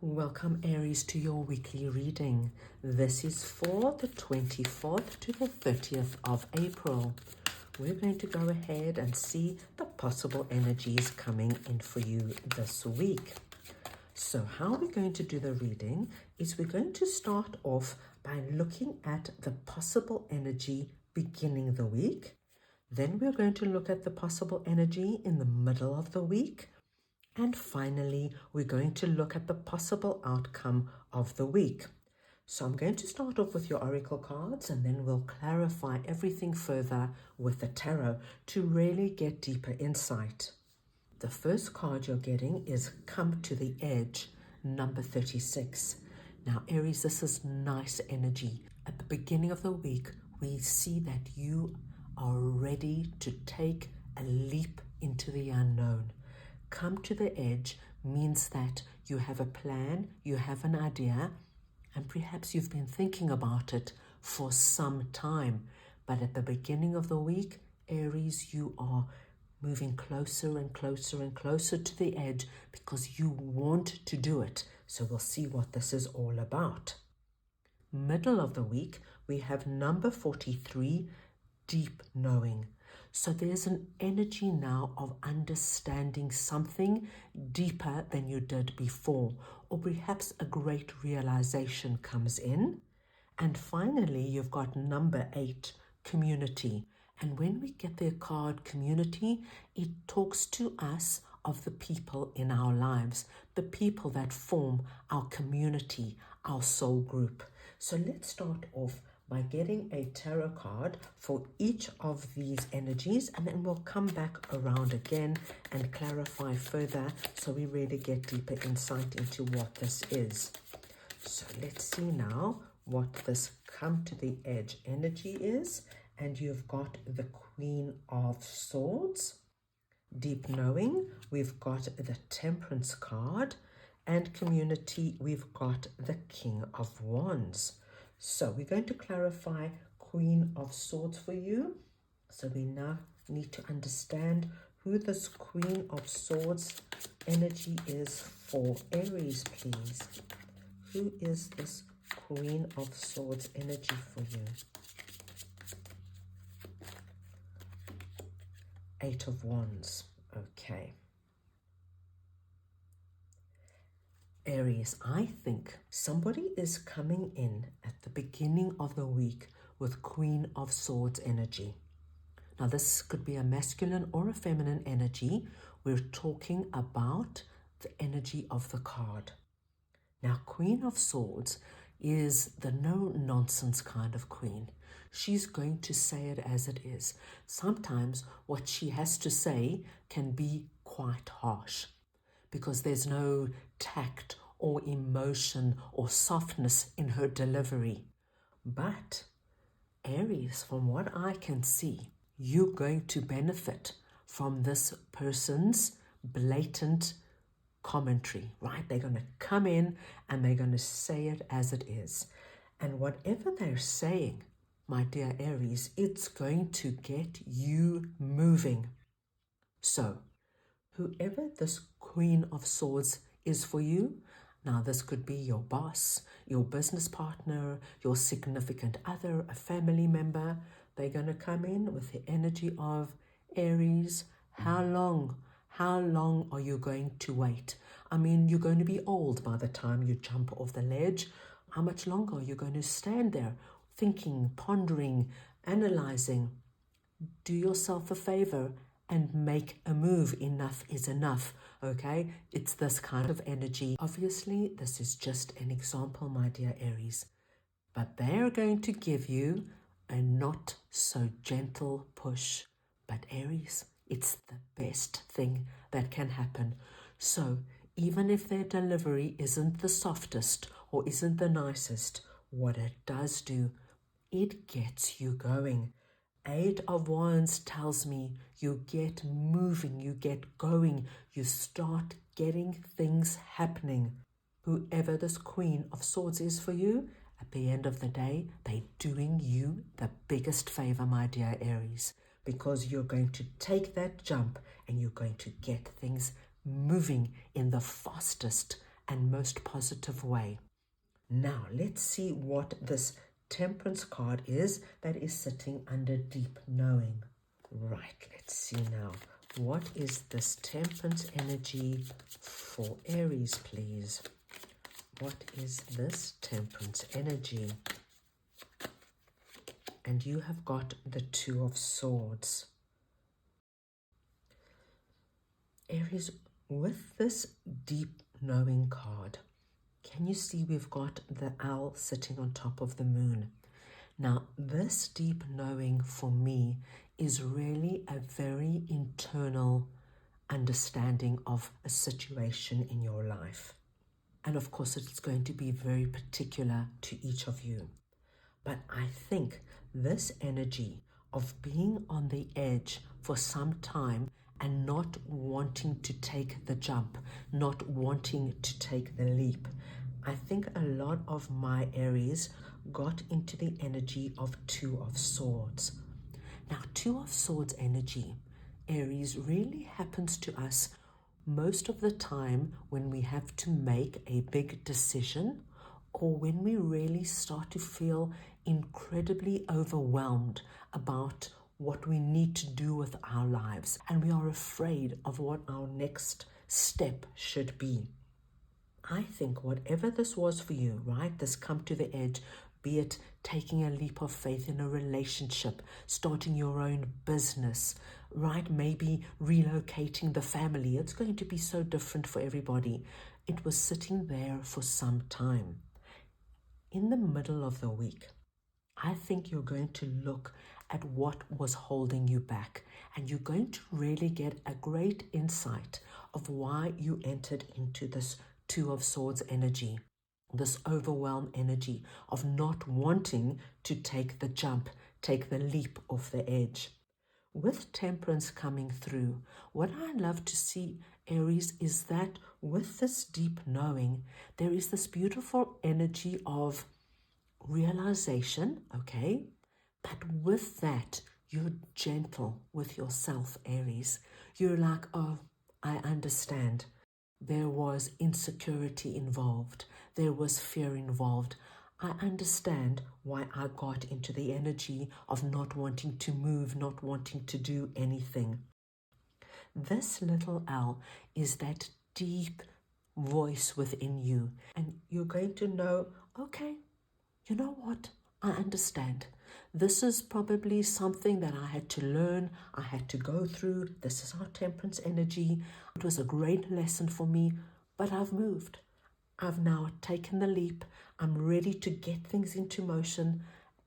Welcome Aries to your weekly reading. This is for the 24th to the 30th of April. We're going to go ahead and see the possible energies coming in for you this week. So how we're going to do the reading is we're going to start off by looking at the possible energy beginning the week. Then we're going to look at the possible energy in the middle of the week. And finally, we're going to look at the possible outcome of the week. So I'm going to start off with your oracle cards and then we'll clarify everything further with the tarot to really get deeper insight. The first card you're getting is Come to the Edge, number 36. Now, Aries, this is nice energy. At the beginning of the week, we see that you are ready to take a leap into the unknown. Come to the edge means that you have a plan, you have an idea, and perhaps you've been thinking about it for some time. But at the beginning of the week, Aries, you are moving closer and closer and closer to the edge because you want to do it. So we'll see what this is all about. Middle of the week, we have number 43, Deep Knowing. So there's an energy now of understanding something deeper than you did before, or perhaps a great realization comes in. And finally, you've got number 8, Community. And when we get the card Community, it talks to us of the people in our lives, the people that form our community, our soul group. So let's start off by getting a tarot card for each of these energies, and then we'll come back around again and clarify further so we really get deeper insight into what this is. So let's see now what this Come to the Edge energy is. And you've got the Queen of Swords, Deep Knowing, we've got the Temperance card, and Community, we've got the King of Wands. So we're going to clarify Queen of Swords for you. So we now need to understand who this Queen of Swords energy is for Aries, please. Who is this Queen of Swords energy for you? 8 of Wands. Okay. Aries, I think somebody is coming in at the beginning of the week with Queen of Swords energy. Now, this could be a masculine or a feminine energy. We're talking about the energy of the card. Now, Queen of Swords is the no-nonsense kind of queen. She's going to say it as it is. Sometimes what she has to say can be quite harsh because there's no tact or emotion or softness in her delivery. But Aries, from what I can see, you're going to benefit from this person's blatant commentary, right? They're going to come in and they're going to say it as it is. And whatever they're saying, my dear Aries, it's going to get you moving. So, whoever this Queen of Swords is for you, now this could be your boss, your business partner, your significant other, a family member. They're going to come in with the energy of Aries. How long? How long are you going to wait? I mean, you're going to be old by the time you jump off the ledge. How much longer are you going to stand there thinking, pondering, analyzing? Do yourself a favor and make a move. Enough is enough, okay? It's this kind of energy. Obviously, this is just an example, my dear Aries. But they're going to give you a not so gentle push. But Aries, it's the best thing that can happen. So even if their delivery isn't the softest or isn't the nicest, what it does do, it gets you going. 8 of Wands tells me you get moving, you get going, you start getting things happening. Whoever this Queen of Swords is for you, at the end of the day, they're doing you the biggest favor, my dear Aries, because you're going to take that jump and you're going to get things moving in the fastest and most positive way. Now, let's see what this Temperance card is that is sitting under deep knowing. Right, let's see now. What is this Temperance energy for Aries, please? What is this Temperance energy? And you have got the Two of Swords. Aries, with this deep knowing card, can you see we've got the owl sitting on top of the moon? Now, this deep knowing for me is really a very internal understanding of a situation in your life. And of course, it's going to be very particular to each of you. But I think this energy of being on the edge for some time and not wanting to take the jump, not wanting to take the leap, I think a lot of my Aries got into the energy of Two of Swords. Now, Two of Swords energy, Aries, really happens to us most of the time when we have to make a big decision, or when we really start to feel incredibly overwhelmed about what we need to do with our lives, and we are afraid of what our next step should be. I think whatever this was for you, right, this come to the edge, be it taking a leap of faith in a relationship, starting your own business, right, maybe relocating the family. It's going to be so different for everybody. It was sitting there for some time. In the middle of the week, I think you're going to look at what was holding you back, and you're going to really get a great insight of why you entered into this Two of Swords energy, this overwhelm energy of not wanting to take the jump, take the leap off the edge. With Temperance coming through, what I love to see, Aries, is that with this deep knowing, there is this beautiful energy of realization, okay? But with that, you're gentle with yourself, Aries. You're like, oh, I understand. There was insecurity involved. There was fear involved. I understand why I got into the energy of not wanting to move, not wanting to do anything. This little owl is that deep voice within you, and you're going to know, okay, you know what? I understand. This is probably something that I had to learn, I had to go through. This is our Temperance energy. It was a great lesson for me, but I've moved. I've now taken the leap. I'm ready to get things into motion.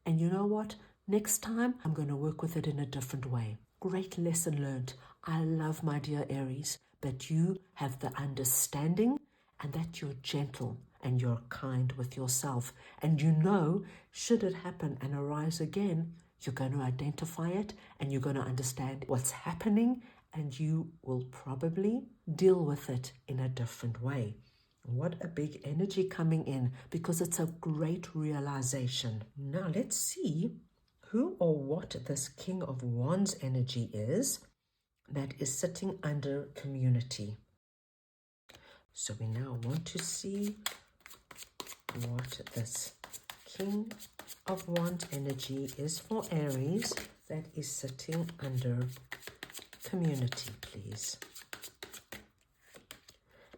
And you know what? Next time, I'm going to work with it in a different way. Great lesson learned. I love, my dear Aries, that you have the understanding and that you're gentle and you're kind with yourself. And you know, should it happen and arise again, you're going to identify it and you're going to understand what's happening, and you will probably deal with it in a different way. What a big energy coming in, because it's a great realization. Now let's see who or what this King of Wands energy is that is sitting under community. So we now want to see what this King of Wands energy is for Aries that is sitting under community, please.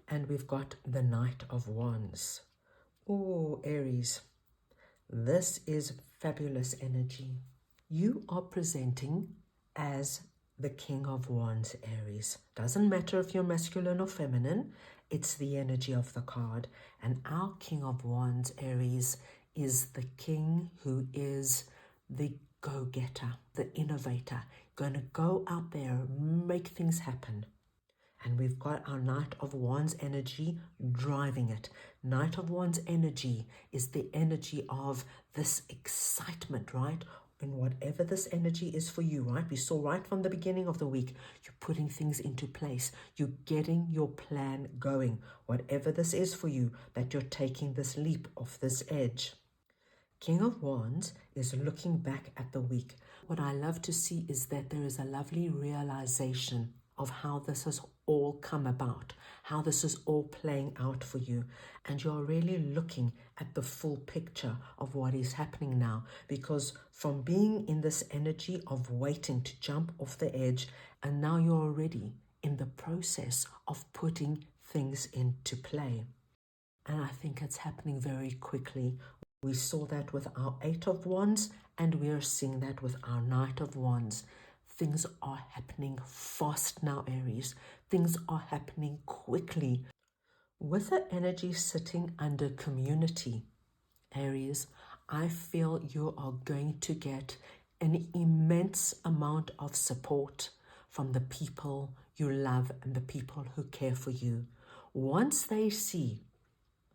And we've got the Knight of Wands. Oh, Aries, this is fabulous energy. You are presenting as the King of Wands, Aries. Doesn't matter if you're masculine or feminine, it's the energy of the card. And our King of Wands, Aries, is the king who is the go-getter, the innovator, going to go out there, make things happen. And we've got our Knight of Wands energy driving it. Knight of Wands energy is the energy of this excitement, right? And whatever this energy is for you, right? We saw right from the beginning of the week, you're putting things into place. You're getting your plan going. Whatever this is for you, that you're taking this leap off this edge. King of Wands is looking back at the week. What I love to see is that there is a lovely realization of how this has all come about, how this is all playing out for you. And you're really looking at the full picture of what is happening now, because from being in this energy of waiting to jump off the edge, and now you're already in the process of putting things into play. And I think it's happening very quickly. We saw that with our Eight of Wands, and we are seeing that with our Knight of Wands. Things are happening fast now, Aries. Things are happening quickly. With the energy sitting under community, Aries, I feel you are going to get an immense amount of support from the people you love and the people who care for you. Once they see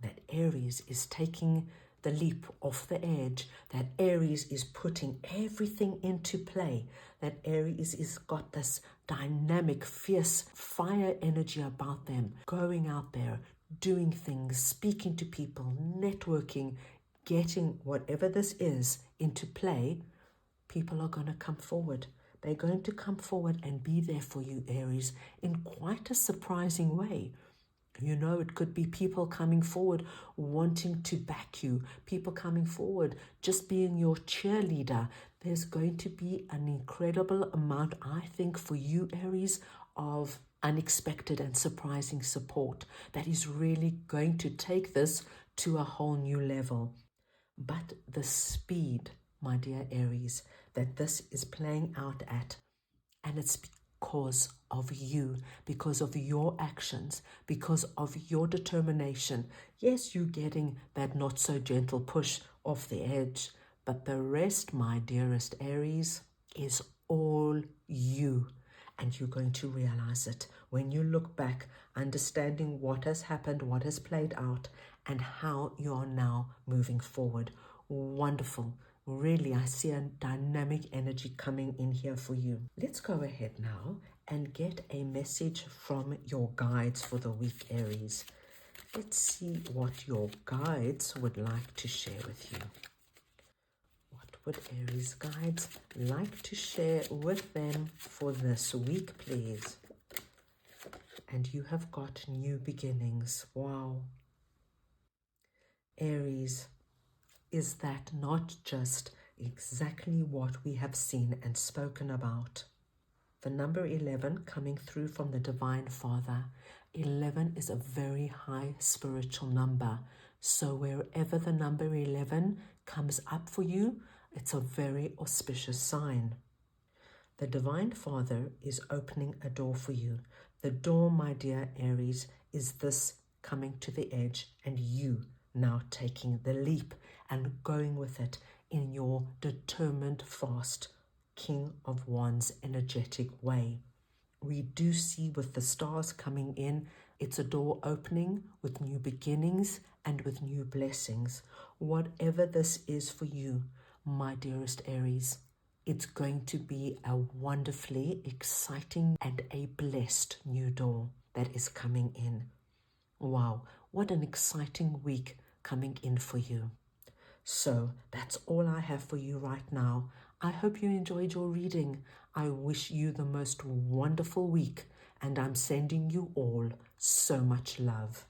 that Aries is taking the leap off the edge, that Aries is putting everything into play, that Aries is got this dynamic, fierce fire energy about them, going out there, doing things, speaking to people, networking, getting whatever this is into play, people are going to come forward. They're going to come forward and be there for you, Aries, in quite a surprising way. You know, it could be people coming forward wanting to back you, people coming forward just being your cheerleader. There's going to be an incredible amount, I think, for you, Aries, of unexpected and surprising support that is really going to take this to a whole new level. But the speed, my dear Aries, that this is playing out at, and it's because of you, because of your actions, because of your determination. Yes, you're getting that not so gentle push off the edge, but the rest, my dearest Aries, is all you. And you're going to realize it when you look back, understanding what has happened, what has played out, and how you are now moving forward. Wonderful. Really, I see a dynamic energy coming in here for you. Let's go ahead now and get a message from your guides for the week, Aries. Let's see what your guides would like to share with you. What would Aries guides like to share with them for this week, please? And you have got new beginnings. Wow. Aries, is that not just exactly what we have seen and spoken about? The number 11 coming through from the Divine Father. 11 is a very high spiritual number. So wherever the number 11 comes up for you, it's a very auspicious sign. The Divine Father is opening a door for you. The door, my dear Aries, is this coming to the edge and you now taking the leap and going with it in your determined, fast King of Wands energetic way. We do see with the stars coming in, it's a door opening with new beginnings and with new blessings. Whatever this is for you, my dearest Aries, it's going to be a wonderfully exciting and a blessed new door that is coming in. Wow, what an exciting week coming in for you. So that's all I have for you right now. I hope you enjoyed your reading. I wish you the most wonderful week, and I'm sending you all so much love.